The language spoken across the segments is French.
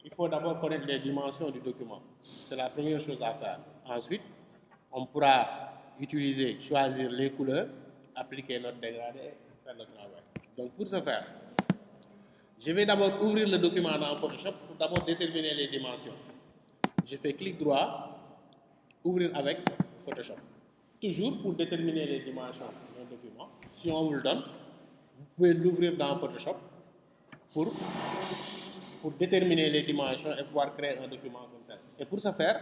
il faut d'abord connaître les dimensions du document. C'est la première chose à faire. Ensuite, on pourra utiliser, choisir les couleurs, appliquer notre dégradé et faire le travail. Donc pour ce faire, je vais d'abord ouvrir le document dans Photoshop pour d'abord déterminer les dimensions. Je fais clic droit, ouvrir avec Photoshop. Toujours pour déterminer les dimensions d'un document, si on vous le donne, vous pouvez l'ouvrir dans Photoshop pour déterminer les dimensions et pouvoir créer un document comme tel. Et pour ce faire,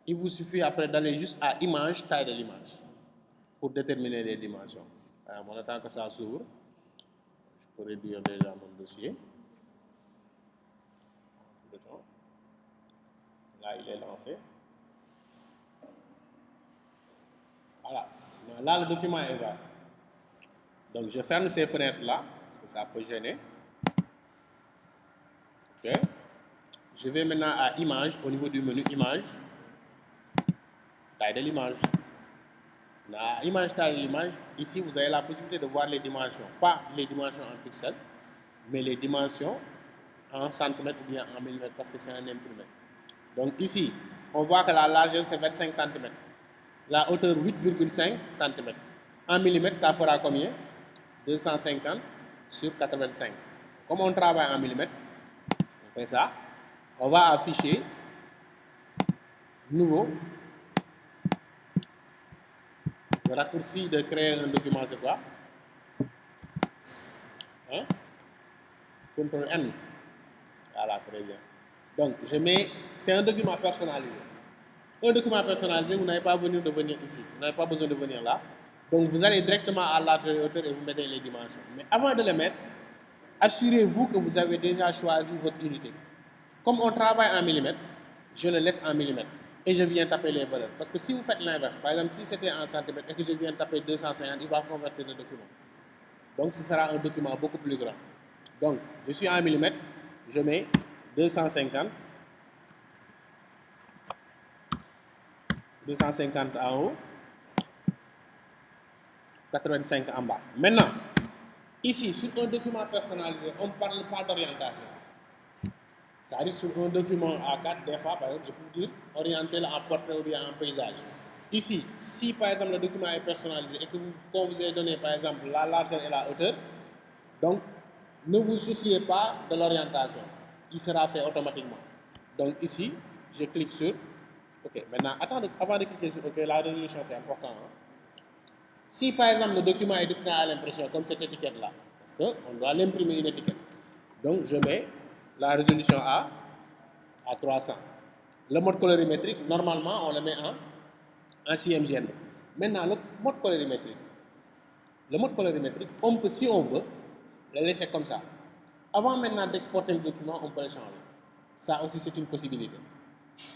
il vous suffit après d'aller juste à image, taille de l'image, pour déterminer les dimensions. Alors, on attend que ça s'ouvre. Je peux réduire déjà mon dossier. Là, il est lancé. Voilà. Là, le document est ouvert. Donc, je ferme ces fenêtres-là, parce que ça peut gêner. OK. Je vais maintenant à Image, au niveau du menu Image, taille de l'image. La image, taille de l'image, ici, vous avez la possibilité de voir les dimensions. Pas les dimensions en pixels, mais les dimensions en centimètres ou bien en millimètres, parce que c'est un imprimé. Donc ici, on voit que la largeur, c'est 25 cm. La hauteur, 8,5 cm. En millimètres, ça fera combien? 250 sur 85. Comme on travaille en millimètres, on fait ça. On va afficher nouveau. Le raccourci de créer un document, c'est quoi? Hein? Ctrl N. Voilà, très bien. Donc, je mets, c'est un document personnalisé. Un document personnalisé, vous n'avez pas besoin de venir ici. Vous n'avez pas besoin de venir là. Donc, vous allez directement à largeur et hauteur et vous mettez les dimensions. Mais avant de les mettre, assurez-vous que vous avez déjà choisi votre unité. Comme on travaille en millimètres, je le laisse en millimètres. Et je viens taper les valeurs. Parce que si vous faites l'inverse, par exemple, si c'était en centimètres et que je viens taper 250, il va convertir le document. Donc, ce sera un document beaucoup plus grand. Donc, je suis en millimètres, je mets 250. 250 en haut, 85 en bas. Maintenant, ici, sur un document personnalisé, on ne parle pas d'orientation. Ça arrive sur un document A4, des fois, par exemple, je peux dire orienter en portrait ou bien en paysage. Ici, si par exemple le document est personnalisé et que qu'on vous ait donné par exemple la largeur et la hauteur, donc ne vous souciez pas de l'orientation. Il sera fait automatiquement. Donc ici, je clique sur OK. Maintenant, attendez, avant de cliquer sur OK, la résolution c'est important. Hein? Si par exemple le document est destiné à l'impression, comme cette étiquette-là, parce qu'on doit l'imprimer une étiquette. Donc je mets la résolution à 300. Le mode colorimétrique, normalement, on le met en CMGN. Maintenant, le mode colorimétrique, on peut, si on veut, le laisser comme ça. Avant maintenant d'exporter le document, on peut le changer. Ça aussi, c'est une possibilité.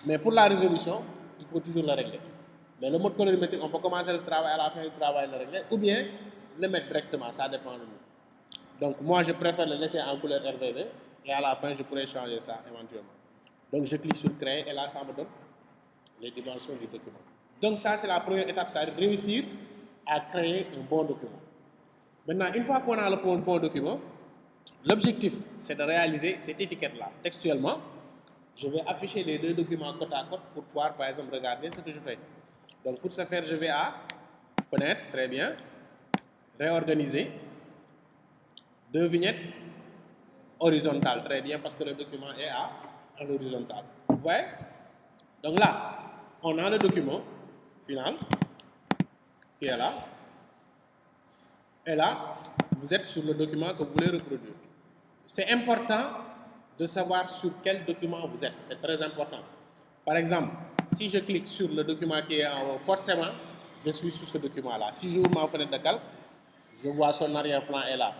Mais pour la résolution, il faut toujours le régler. Mais le mode colorimétrique, on peut commencer le travail, à la fin du travail le régler, ou bien le mettre directement, ça dépend de nous. Donc moi, je préfère le laisser en couleur RGB, et à la fin, je pourrais changer ça éventuellement. Donc je clique sur créer, et là, ça me donne les dimensions du document. Donc ça, c'est la première étape, ça veut réussir à créer un bon document. Maintenant, une fois qu'on a le bon document, l'objectif, c'est de réaliser cette étiquette-là textuellement. Je vais afficher les deux documents côte à côte pour pouvoir, par exemple, regarder ce que je fais. Donc, pour ce faire, je vais à Fenêtre, très bien, réorganiser, deux vignettes horizontales, très bien, parce que le document est à l'horizontale. Vous voyez? Donc là, on a le document final qui est là. Et là, vous êtes sur le document que vous voulez reproduire. C'est important de savoir sur quel document vous êtes. C'est très important. Par exemple, si je clique sur le document qui est en haut, forcément, je suis sur ce document-là. Si j'ouvre ma fenêtre de calque, je vois son arrière-plan est là.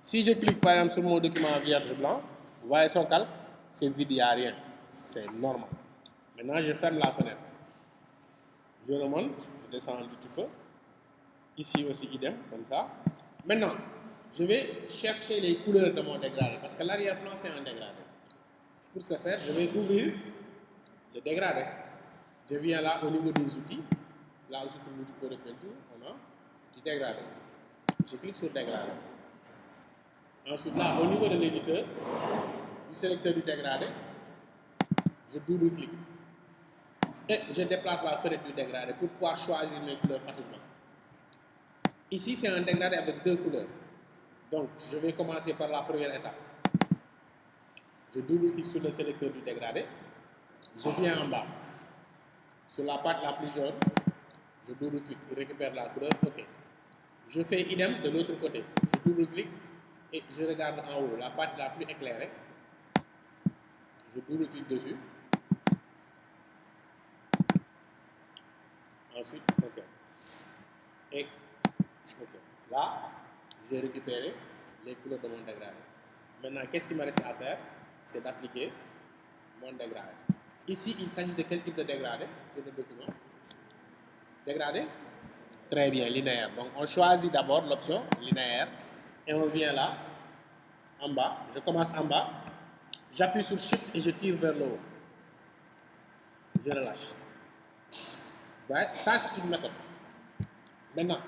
Si je clique par exemple sur mon document vierge blanc, vous voyez son calque, c'est vide, il n'y a rien. C'est normal. Maintenant, je ferme la fenêtre. Je remonte, je descends un petit peu. Ici aussi, idem, comme ça. Maintenant, je vais chercher les couleurs de mon dégradé, parce que l'arrière-plan, c'est un dégradé. Pour ce faire, je vais ouvrir le dégradé. Je viens là au niveau des outils. Là où se trouve l'outil de peinture, on a petit dégradé. Je clique sur dégradé. Ensuite, là, au niveau de l'éditeur, du sélecteur du dégradé, je double-clique et je déplace la fenêtre du dégradé pour pouvoir choisir mes couleurs facilement. Ici, c'est un dégradé avec 2 couleurs. Donc, je vais commencer par la première étape. Je double-clique sur le sélecteur du dégradé. Je viens en bas. Sur la partie la plus jaune, je double-clique, je récupère la couleur, OK. Je fais idem de l'autre côté. Je double-clique et je regarde en haut, la partie la plus éclairée. Je double-clique dessus. Ensuite, OK. Et OK. Là, j'ai récupéré les couleurs de mon dégradé. Maintenant, qu'est-ce qu'il me reste à faire? C'est d'appliquer mon dégradé. Ici, il s'agit de quel type de dégradé sur le document? Dégradé? Très bien, linéaire. Donc, on choisit d'abord l'option linéaire et on vient là, en bas. Je commence en bas, j'appuie sur Shift et je tire vers le haut. Je relâche. Ouais, ça, c'est une méthode. Maintenant,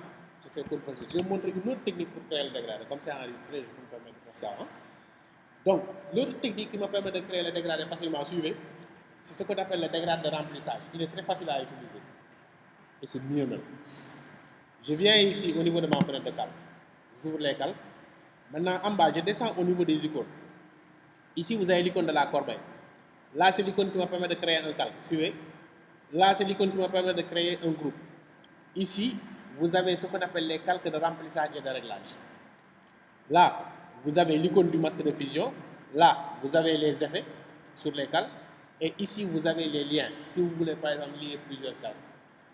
je fais CTRL. Je vais vous montrer une autre technique pour créer le dégradé. Comme c'est enregistré, je peux me permettre de faire ça. Hein? Donc, l'autre technique qui me permet de créer le dégradé facilement, suivez, c'est ce qu'on appelle le dégradé de remplissage. Il est très facile à utiliser. Et c'est mieux même. Je viens ici au niveau de ma fenêtre de calque. J'ouvre les calques. Maintenant, en bas, je descends au niveau des icônes. Ici, vous avez l'icône de la corbeille. Là, c'est l'icône qui me permet de créer un calque. Suivez. Là, c'est l'icône qui me permet de créer un groupe. Ici, vous avez ce qu'on appelle les calques de remplissage et de réglage. Là, vous avez l'icône du masque de fusion. Là, vous avez les effets sur les calques. Et ici, vous avez les liens. Si vous voulez, par exemple, lier plusieurs calques.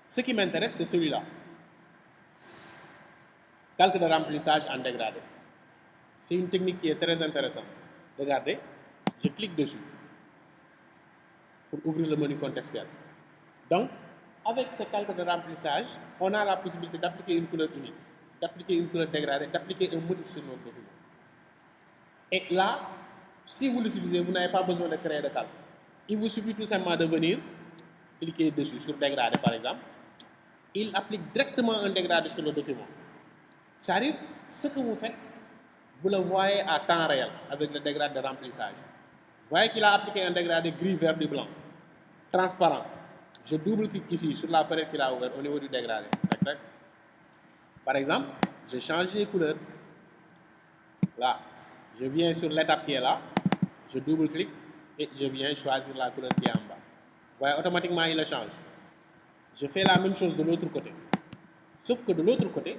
Ce qui m'intéresse, c'est celui-là. Calque de remplissage en dégradé. C'est une technique qui est très intéressante. Regardez, je clique dessus pour ouvrir le menu contextuel. Donc, avec ce calque de remplissage, on a la possibilité d'appliquer une couleur unique, d'appliquer une couleur dégradée, d'appliquer un motif sur notre document. Et là, si vous l'utilisez, vous n'avez pas besoin de créer de calque. Il vous suffit tout simplement de venir cliquer dessus, sur dégradé par exemple. Il applique directement un dégradé sur le document. C'est-à-dire, ce que vous faites, vous le voyez à temps réel avec le dégradé de remplissage. Vous voyez qu'il a appliqué un dégradé gris, vert, du blanc, transparent. Je double-clique ici sur la fenêtre qu'il a ouverte au niveau du dégradé. Par exemple, je change les couleurs. Là, je viens sur l'étape qui est là, je double-clique et je viens choisir la couleur qui est en bas. Vous voyez, automatiquement, il le change. Je fais la même chose de l'autre côté. Sauf que de l'autre côté,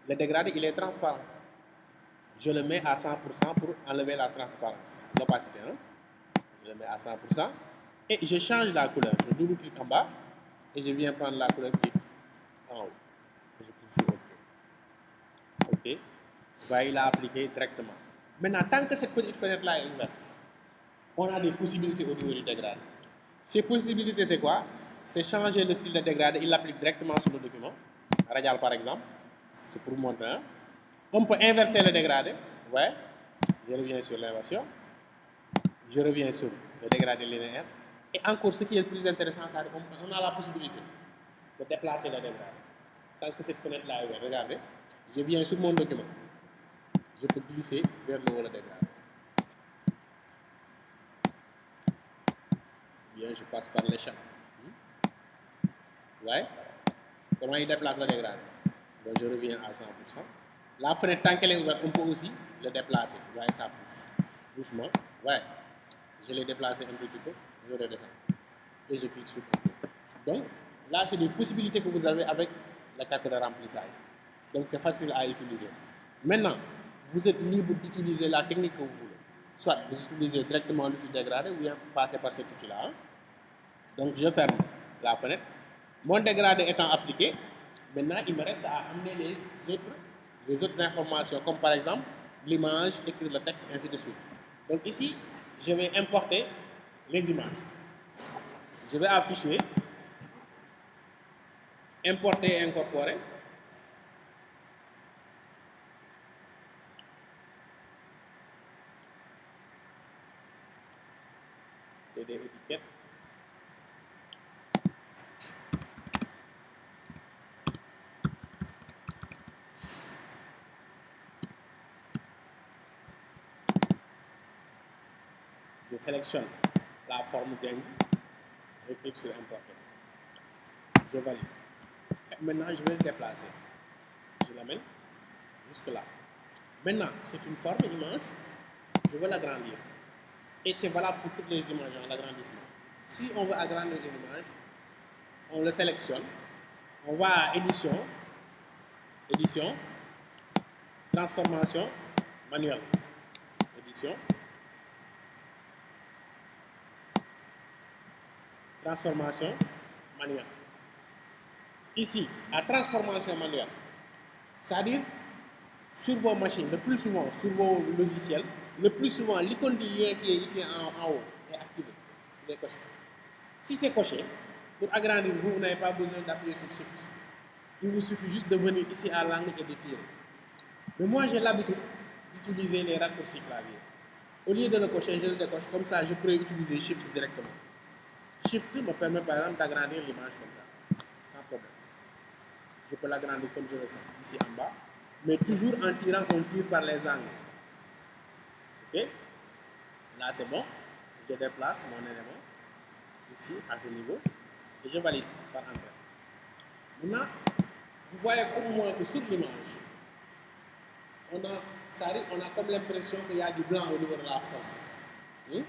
le dégradé, il est transparent. Je le mets à 100% pour enlever la transparence, l'opacité. Hein? Je le mets à 100% et je change la couleur. Je double-clique en bas et je viens prendre la couleur qui est en haut. Et je clique sur OK. OK. Vous voyez, il a appliqué directement. Maintenant, tant que cette petite fenêtre-là est ouverte, on a des possibilités au niveau du dégradé. Ces possibilités, c'est quoi? C'est changer le style de dégradé. Il l'applique directement sur le document. Radial, par exemple. C'est pour vous montrer. Hein? On peut inverser le dégradé. Ouais. Je reviens sur l'inversion. Je reviens sur le dégradé linéaire. Et encore, ce qui est le plus intéressant, c'est qu'on a la possibilité de déplacer le dégradé. Tant que cette fenêtre-là est ouverte, regardez. Je viens sur mon document. Je peux glisser vers le haut le dégradé. Bien, je passe par l'échelle. Ouais. Comment il déplace le dégradé? Donc, je reviens à 100%. La fenêtre, tant qu'elle est ouverte, on peut aussi le déplacer. Vous voyez, ça pousse. Doucement. Ouais. Je l'ai déplacé un petit peu. Je redescends. Et je clique sur OK. Donc, là, c'est des possibilités que vous avez avec la carte de remplissage. Donc, c'est facile à utiliser. Maintenant, vous êtes libre d'utiliser la technique que vous voulez. Soit vous utilisez directement l'outil dégradé ou bien passer par cet outil-là. Hein. Donc, je ferme la fenêtre. Mon dégradé étant appliqué, maintenant, il me reste à amener les autres informations, comme par exemple l'image, écrire le texte, ainsi de suite. Donc ici, je vais importer les images. Je vais afficher, importer et incorporer. Des étiquettes. Je sélectionne la forme Djeng, je clique sur importer. Je valide. Et maintenant, je vais le déplacer. Je l'amène jusque là. Maintenant, c'est une forme image. Je veux l'agrandir. Et c'est valable pour toutes les images, l'agrandissement. Si on veut agrandir une image, on le sélectionne. On va à édition, édition, transformation manuelle. Édition, transformation manuelle. Ici, à transformation manuelle, c'est-à-dire sur vos machines, le plus souvent sur vos logiciels, le plus souvent l'icône du lien qui est ici en haut est activée, il est coché. Si c'est coché, pour agrandir, vous n'avez pas besoin d'appuyer sur Shift. Il vous suffit juste de venir ici à l'angle et de tirer. Mais moi, j'ai l'habitude d'utiliser les raccourcis clavier. Au lieu de le cocher, je le décoche. Comme ça, je pourrais utiliser Shift directement. Shift me permet par exemple d'agrandir l'image comme ça, sans problème. Je peux l'agrandir comme je le sens, ici en bas. Mais toujours en tirant, on tire par les angles. Ok? Là, c'est bon. Je déplace mon élément ici, à ce niveau, et je valide par entrée. Maintenant, vous voyez comme moi que sur l'image, on a comme l'impression qu'il y a du blanc au niveau de la forme.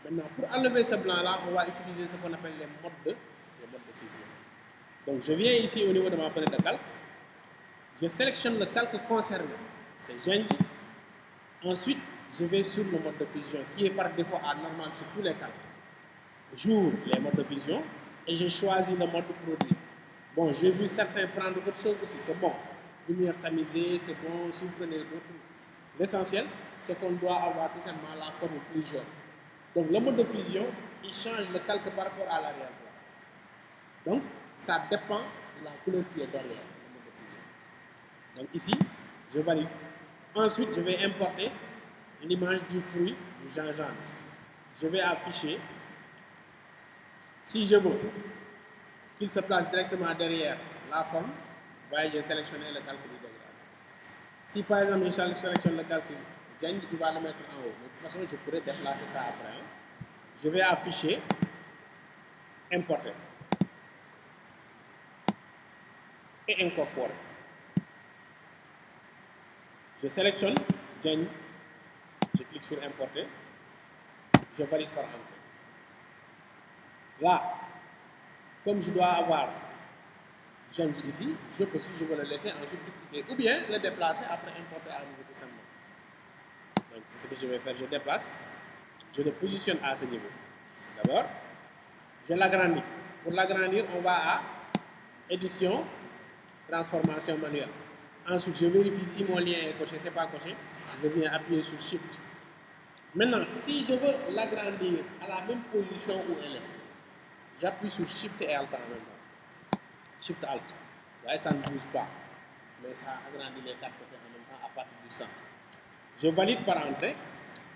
Maintenant, pour enlever ce blanc-là, on va utiliser ce qu'on appelle les modes de fusion. Donc, je viens ici au niveau de ma fenêtre de calque. Je sélectionne le calque concerné, c'est Djeng. Ensuite, je vais sur le mode de fusion qui est par défaut à normal sur tous les calques. J'ouvre les modes de fusion et je choisis le mode produit. Bon, j'ai vu certains prendre autre chose aussi, c'est bon. Lumière tamisée, c'est bon, si vous prenez d'autres. L'essentiel, c'est qu'on doit avoir tout simplement la forme plus jaune. Donc, le mode de fusion, il change le calque par rapport à l'arrière-plan. Donc, ça dépend de la couleur qui est derrière le mode de fusion. Donc, ici, je valide. Ensuite, je vais importer l'image du fruit du gingembre. Je vais afficher. Si je veux qu'il se place directement derrière la forme, vous voyez, j'ai sélectionné le calque du dégradé. Si par exemple je sélectionne le calque Djeng, il va le mettre en haut. Mais de toute façon, je pourrais déplacer ça après. Je vais afficher, importer et incorporer. Je sélectionne Djeng, je clique sur importer, je valide par entrée. Là, comme je dois avoir Djeng ici, je peux, si je veux le laisser, ensuite dupliquer ou bien le déplacer après importer à nouveau tout simplement. Donc c'est ce que je vais faire, je déplace, je le positionne à ce niveau. D'abord, je l'agrandis. Pour l'agrandir, on va à édition, transformation manuelle. Ensuite, je vérifie si mon lien est coché, c'est pas coché, je viens appuyer sur Shift. Maintenant, si je veux l'agrandir à la même position où elle est, j'appuie sur Shift et Alt en même temps. Shift Alt. Vous voyez, ça ne bouge pas. Mais ça agrandit les quatre côtés en même temps à partir du centre. Je valide par entrée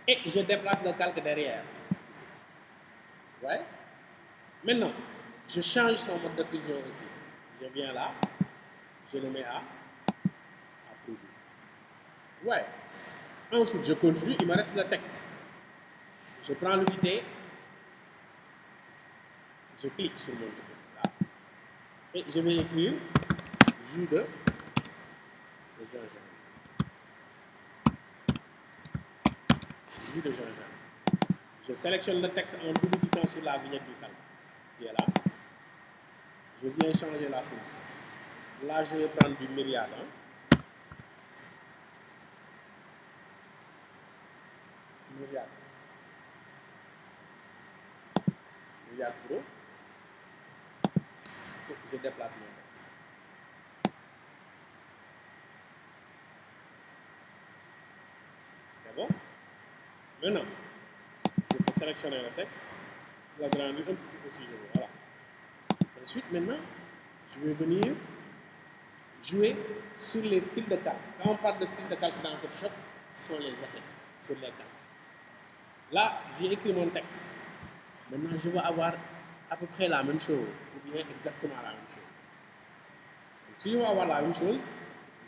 et je déplace le calque derrière. Ici. Vous voyez? Maintenant, je change son mode de fusion aussi. Je viens là, je le mets à produit. Ouais. Ensuite, je continue, il me reste le texte. Je prends l'outil T, je clique sur mon bouton là. Et je vais écrire jus de gingembre. Jus de gingembre. Je sélectionne le texte en double cliquant sur la vignette du calque qui est là. Je viens changer la fonce. Là, je vais prendre du myriade. Myriade. Myriade Pro. Je déplace mon texte. C'est bon? Maintenant, je peux sélectionner le texte, l'agrandir un petit peu si je veux. Voilà. Ensuite, maintenant, je vais venir jouer sur les styles de calque. Quand on parle de style de calque dans Photoshop, ce sont les effets sur les calques. Là, j'ai écrit mon texte. Maintenant, je veux avoir à peu près la même chose, ou bien exactement la même chose. Donc, si je veux avoir la même chose,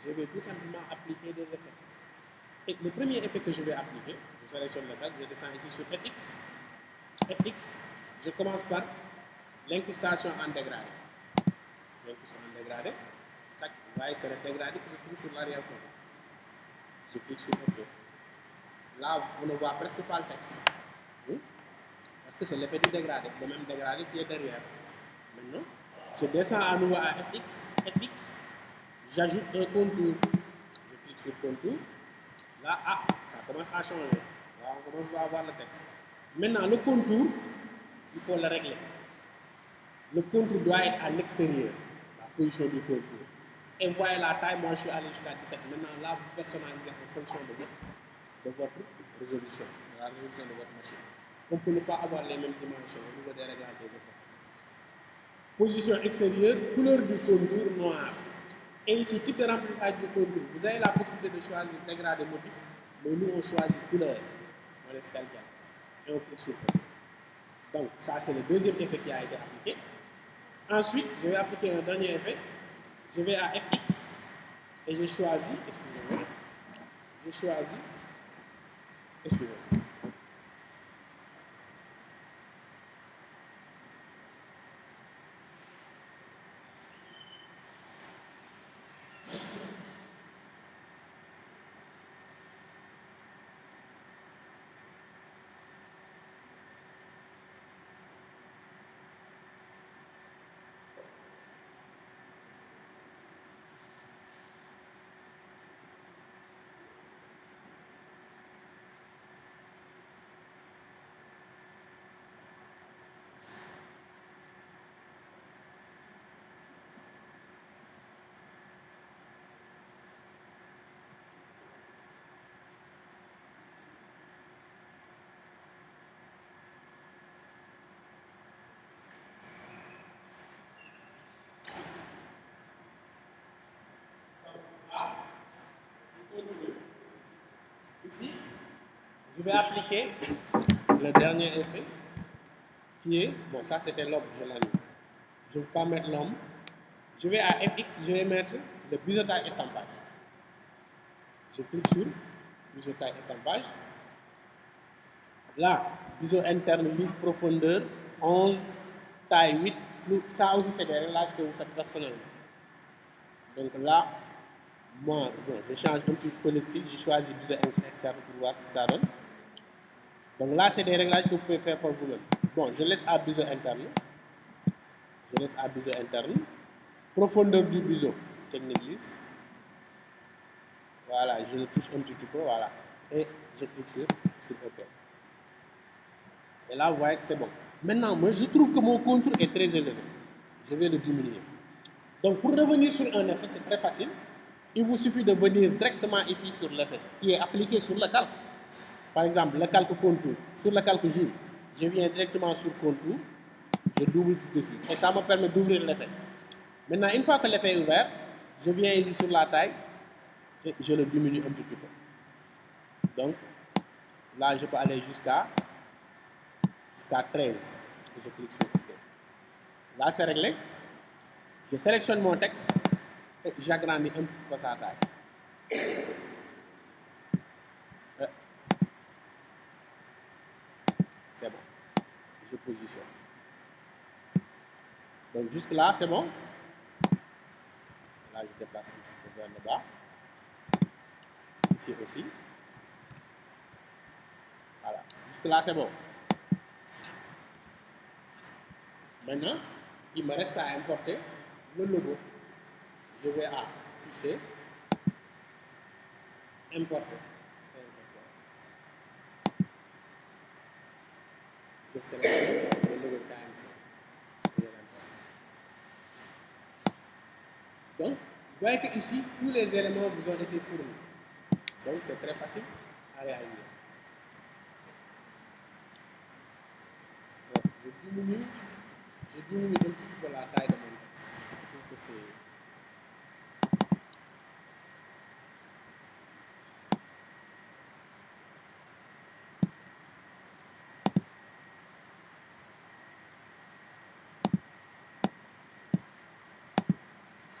je vais tout simplement appliquer des effets. Et le premier effet que je vais appliquer, je sélectionne le calque, je descends ici sur FX. fx, je commence par l'incrustation en dégradé. J'incruste en dégradé. Tac, vous voyez, c'est le dégradé que je trouve sur l'arrière-plan. Je clique sur OK. Là, on ne voit presque pas le texte. Oui? Parce que c'est l'effet du dégradé, le même dégradé qui est derrière. Maintenant, je descends à nouveau à fx, j'ajoute un contour. Je clique sur contour. Là, ça commence à changer. Là, on commence à voir le texte. Maintenant, le contour, il faut le régler. Le contour doit être à l'extérieur, la position du contour. Et voyez la taille, moi je suis allé jusqu'à 17. Maintenant, là, vous personnalisez en fonction de votre résolution, de la résolution de votre machine. On peut ne pas avoir les mêmes dimensions au niveau des réglages des effets. Position extérieure, couleur du contour noir. Et ici, type de remplissage du contour. Vous avez la possibilité de choisir dégradé motif, mais nous on choisit couleur. On laisse tel quel. Et on clique sur OK. Donc, ça c'est le deuxième effet qui a été appliqué. Ensuite, je vais appliquer un dernier effet. Je vais à fx et je choisis, excusez-moi, ici, je vais appliquer le dernier effet qui est, bon ça c'était l'ombre, je l'ai mis. Je ne vais pas mettre l'ombre. Je vais à fx, je vais mettre le biseautage estampage. Je clique sur biseautage estampage. Là, biseau interne, lisse, profondeur, 11, taille 8, flou. Ça aussi c'est des réglages que vous faites personnellement. Donc là, moi, bon, je change un petit peu le style, je choisis biseau externe pour voir ce que ça donne. Donc là, c'est des réglages que vous pouvez faire par vous-même. Bon, je laisse à biseau interne. Profondeur du biseau, technique lisse. Voilà, je le touche un petit peu, voilà. Et je clique sur OK. Et là, vous voyez que c'est bon. Maintenant, moi, je trouve que mon contour est très élevé. Je vais le diminuer. Donc, pour revenir sur un effet, c'est très facile. Il vous suffit de venir directement ici sur l'effet qui est appliqué sur le calque. Par exemple, le calque contour. Sur le calque Joule, je viens directement sur contour, je double tout ici. Et ça me permet d'ouvrir l'effet. Maintenant, une fois que l'effet est ouvert, je viens ici sur la taille et je le diminue un petit peu. Donc, là, je peux aller jusqu'à 13. Et je clique sur OK. Là, c'est réglé. Je sélectionne mon texte et j'agrandis un petit peu sa taille. C'est bon. Je positionne. Donc, jusque là, c'est bon. Là, je déplace un petit peu vers le bas. Ici aussi. Voilà. Jusque là, c'est bon. Maintenant, il me reste à importer le logo. Je vais à Fichier, Importer. Je sélectionne le logo KMC. Donc, vous voyez que ici, tous les éléments vous ont été fournis. Donc, c'est très facile à réaliser. Donc, je diminue un petit peu la taille de mon texte. Je trouve que c'est...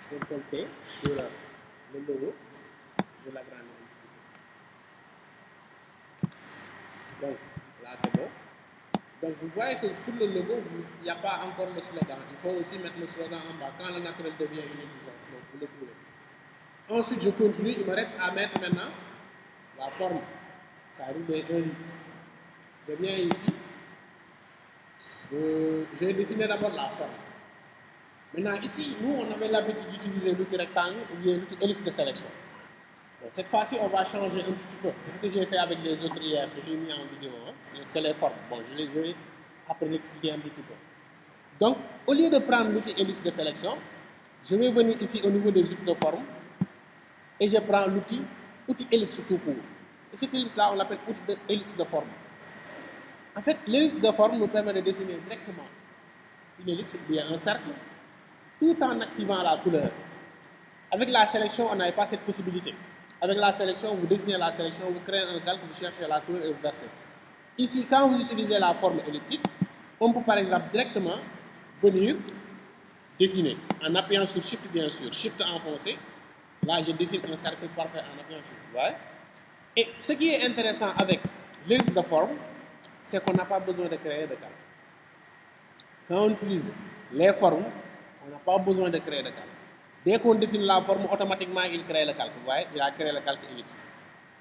CTRL T sur le logo, je l'agrandis un petit peu. Donc, là c'est bon. Donc vous voyez que sur le logo, il n'y a pas encore le slogan. Il faut aussi mettre le slogan en bas. Quand le naturel devient une exigence, donc vous l'écrivez. Ensuite, je continue. Il me reste à mettre maintenant la forme. Ça arrive de 1 litre. Je viens ici. Je vais dessiner d'abord la forme. Maintenant, ici, nous, on avait l'habitude d'utiliser l'outil rectangle ou bien l'outil ellipse de sélection. Bon, cette fois-ci, on va changer un petit peu. C'est ce que j'ai fait avec les autres hier, que j'ai mis en vidéo. Hein. C'est les formes. Bon, je vais après l'expliquer un petit peu. Donc, au lieu de prendre l'outil ellipse de sélection, je vais venir ici au niveau des outils de forme et je prends l'outil ellipse tout court. Et cet ellipse-là, on l'appelle outil ellipse de forme. En fait, l'ellipse de forme nous permet de dessiner directement une ellipse ou bien un cercle tout en activant la couleur. Avec la sélection, on n'avait pas cette possibilité. Avec la sélection, vous dessinez la sélection, vous créez un calque, vous cherchez la couleur et vous versez. Ici, quand vous utilisez la forme elliptique, on peut par exemple directement venir dessiner en appuyant sur Shift, bien sûr, Shift enfoncé. Là, je dessine un cercle parfait en appuyant sur Shift. Ouais. Et ce qui est intéressant avec l'ellipse de forme, c'est qu'on n'a pas besoin de créer de calque. Quand on utilise les formes, on n'a pas besoin de créer de calque. Dès qu'on dessine la forme, automatiquement, il crée le calque. Vous voyez, il a créé le calque ellipse.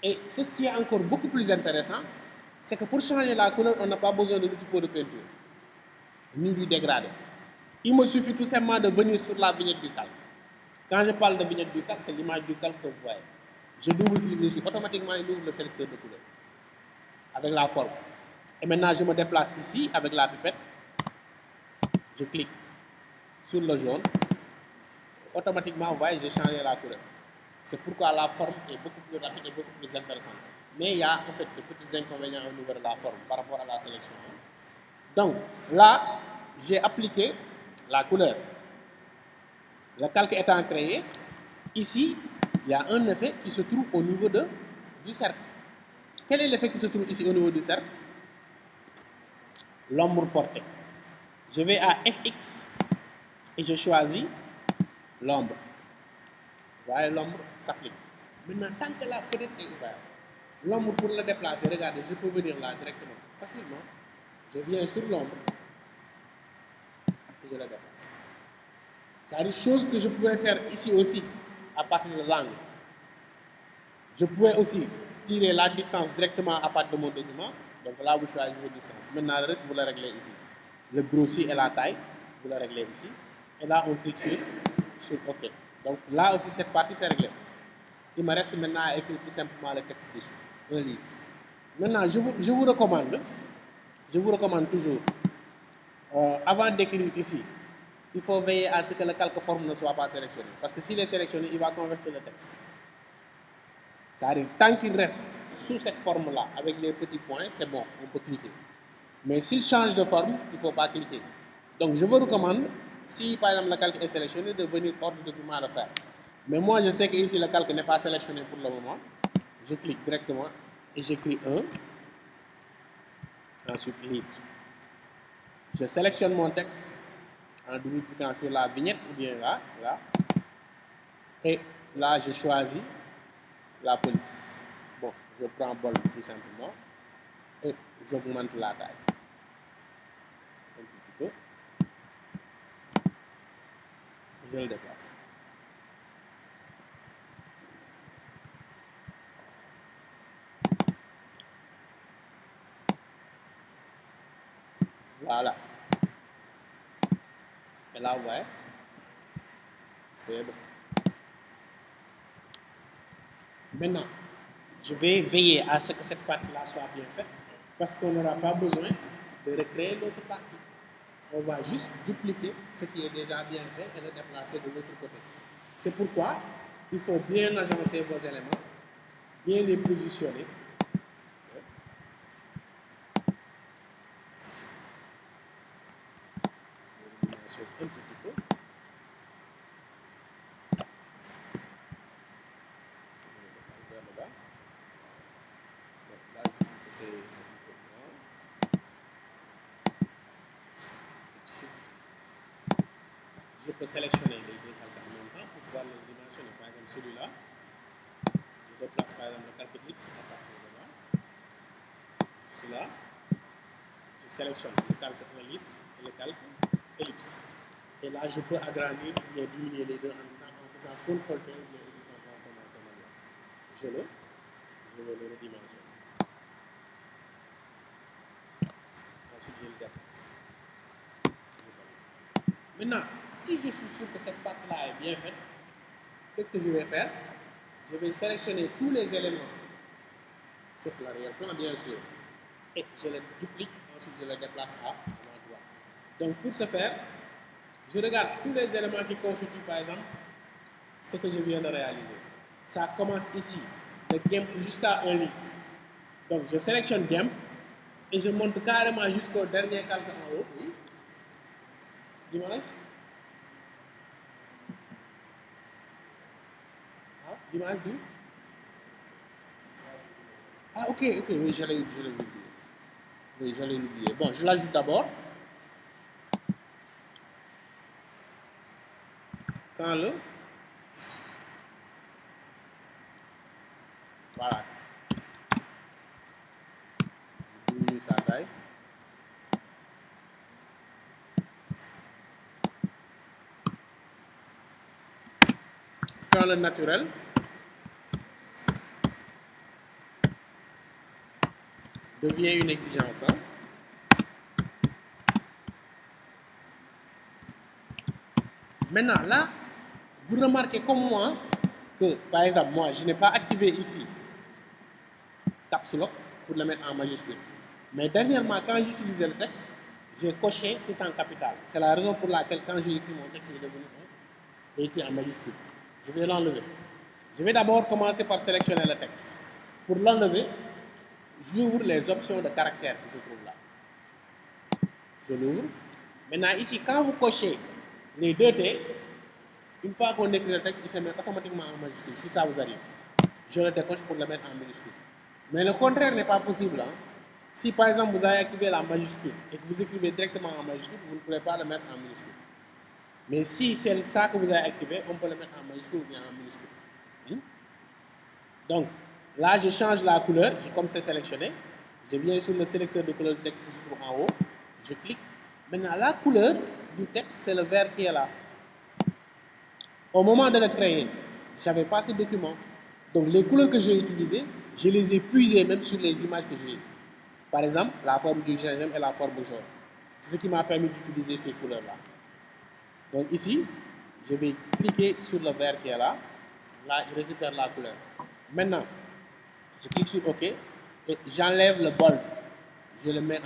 Et c'est ce qui est encore beaucoup plus intéressant, c'est que pour changer la couleur, on n'a pas besoin de l'outil de peinture, ni du dégradé. Il me suffit tout simplement de venir sur la vignette du calque. Quand je parle de vignette du calque, c'est l'image du calque que vous voyez. Je double-clique dessus, automatiquement, il ouvre le sélecteur de couleur avec la forme. Et maintenant, je me déplace ici avec la pipette. Je clique sur le jaune. Automatiquement, vous voyez, j'ai changé la couleur. C'est pourquoi la forme est beaucoup plus rapide et beaucoup plus intéressante. Mais il y a en fait de petits inconvénients au niveau de la forme par rapport à la sélection. Donc là, j'ai appliqué la couleur. Le calque étant créé, ici, il y a un effet qui se trouve au niveau du cercle. Quel est l'effet qui se trouve ici au niveau du cercle? L'ombre portée. Je vais à FX et je choisis l'ombre. Vous voyez, l'ombre s'applique. Maintenant, tant que la fenêtre est ouverte, l'ombre pour le déplacer, regardez, je peux venir là directement, facilement. Je viens sur l'ombre et je la déplace. C'est une chose que je pouvais faire ici aussi, à partir de l'angle. Je pouvais aussi tirer la distance directement à partir de mon document. Donc là, vous choisissez la distance. Maintenant, le reste, vous le réglez ici. Le grossi et la taille, vous le réglez ici. Et là, on clique sur OK. Donc là aussi, cette partie, c'est réglé. Il me reste maintenant à écrire tout simplement le texte dessus. 1 litre. Maintenant, je vous recommande toujours, avant d'écrire ici, il faut veiller à ce que le calque forme ne soit pas sélectionné. Parce que s'il est sélectionné, il va convertir le texte. Ça arrive. Tant qu'il reste sous cette forme-là, avec les petits points, c'est bon, on peut cliquer. Mais s'il change de forme, il ne faut pas cliquer. Donc je vous recommande, si par exemple le calque est sélectionné, de venir hors du document le faire. Mais moi, je sais que ici le calque n'est pas sélectionné pour le moment. Je clique directement et j'écris 1. Ensuite, litre. Je sélectionne mon texte en double-cliquant sur la vignette ou bien là. Et là, je choisis la police. Bon, je prends bol tout simplement et j'augmente la taille. Un tout petit peu. Je le déplace. Voilà. Et là, vous voyez, c'est bon. Maintenant, je vais veiller à ce que cette partie-là soit bien faite parce qu'on n'aura pas besoin de recréer l'autre partie. On va juste dupliquer ce qui est déjà bien fait et le déplacer de l'autre côté. C'est pourquoi il faut bien agencer vos éléments, bien les positionner. Je vais un tout petit peu. Là, je trouve que c'est un peu grand. Je peux sélectionner les deux calques en même temps pour pouvoir les dimensionner. Par exemple, celui-là, je déplace par exemple le calque ellipse à partir de là, juste là. Je sélectionne le calque 1 litre et le calque ellipse. Et là, je peux agrandir ou bien diminuer les deux en même temps en faisant CTRL-T ou bien édition transformation manuelle. Je vais le redimensionner. Ensuite, je le déplace. Maintenant, si je suis sûr que cette partie-là est bien faite, qu'est-ce que je vais faire? Je vais sélectionner tous les éléments, sauf l'arrière-plan bien sûr, et je les duplique, ensuite je les déplace à ma droite. Donc pour ce faire, je regarde tous les éléments qui constituent par exemple ce que je viens de réaliser. Ça commence ici, de GIMP jusqu'à 1 litre. Donc je sélectionne GIMP et je monte carrément jusqu'au dernier calque en haut. Oui. L'image. Ah, l'image du. Ah ok, oui, j'allais l'oublier. Oui, j'allais l'oublier. Bon, je l'ajoute d'abord. Quand le. Voilà. Je diminue sa taille. Quand le naturel. Devient une exigence. Hein? Maintenant, là, vous remarquez comme moi que, par exemple, moi, je n'ai pas activé ici Caps Lock pour le mettre en majuscule. Mais dernièrement, quand j'utilisais le texte, j'ai coché tout en capital. C'est la raison pour laquelle, quand j'ai écrit mon texte, il est devenu écrit en majuscule. Je vais l'enlever. Je vais d'abord commencer par sélectionner le texte. Pour l'enlever, j'ouvre les options de caractère qui se trouvent là. Je l'ouvre. Maintenant, ici, quand vous cochez les deux T, une fois qu'on écrit le texte, il se met automatiquement en majuscule, si ça vous arrive. Je le décoche pour le mettre en minuscule. Mais le contraire n'est pas possible. Hein. Si par exemple vous avez activé la majuscule et que vous écrivez directement en majuscule, vous ne pourrez pas le mettre en minuscule. Mais si c'est ça que vous avez activé, on peut le mettre en majuscule ou bien en minuscule. Donc, là, je change la couleur, comme c'est sélectionné. Je viens sur le sélecteur de couleur du texte qui se trouve en haut. Je clique. Maintenant, la couleur du texte, c'est le vert qui est là. Au moment de le créer, je n'avais pas ce document. Donc, les couleurs que j'ai utilisées, je les ai puisées même sur les images que j'ai. Par exemple, la forme du gingembre et la forme jaune. C'est ce qui m'a permis d'utiliser ces couleurs-là. Donc ici, je vais cliquer sur le vert qui est là. Là, il récupère la couleur. Maintenant, je clique sur OK et j'enlève le bold. Je le mets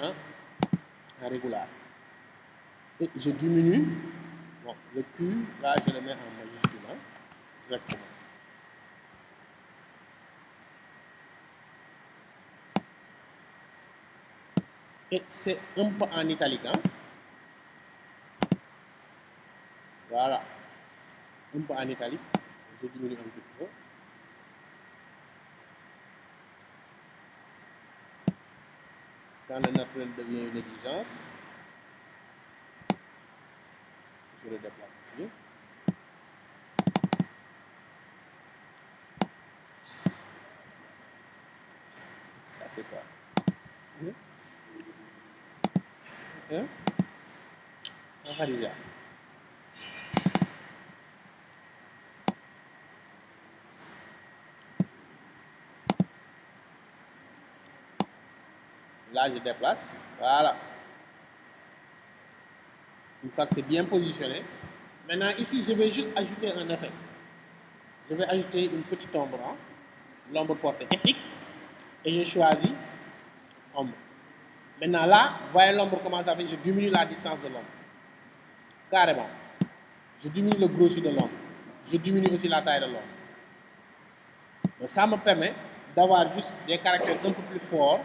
en régular. Et je diminue. Bon, le Q, là, je le mets en majuscule. Hein, exactement. Et c'est un peu en italique. Hein. Voilà. Un peu en italique. Je diminue un petit peu. Quand le naturel devient une exigence, je le déplace ici. Ça, c'est quoi? Hein? On va déjà. Là, je déplace. Voilà. Une fois que c'est bien positionné. Maintenant, ici, je vais juste ajouter un effet. Je vais ajouter une petite ombre. Hein, l'ombre portée FX. Et je choisis ombre. Maintenant, là, voyez l'ombre comment ça fait. Je diminue la distance de l'ombre. Carrément. Je diminue le grossi de l'ombre. Je diminue aussi la taille de l'ombre. Donc, ça me permet d'avoir juste des caractères un peu plus forts.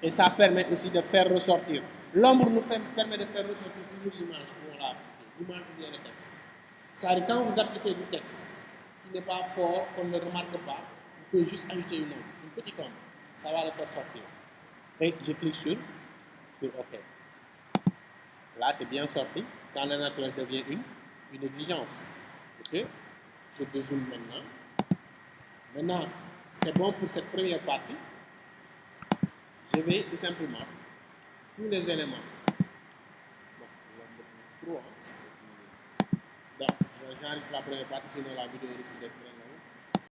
Et ça permet aussi de faire ressortir. L'ombre nous permet de faire ressortir toujours l'image où on l'a appliquée, l'image ou bien le texte. C'est-à-dire quand vous appliquez du texte qui n'est pas fort, qu'on ne remarque pas, vous pouvez juste ajouter une ombre, une petite ombre. Ça va le faire sortir. Et je clique sur OK. Là, c'est bien sorti quand le naturel devient une exigence. OK. Je dézoome maintenant. Maintenant, c'est bon pour cette première partie. Je vais tout simplement tous les éléments. Bon, trop, hein. Donc, j'enregistre la première partie, sinon la vidéo risque d'être très longue.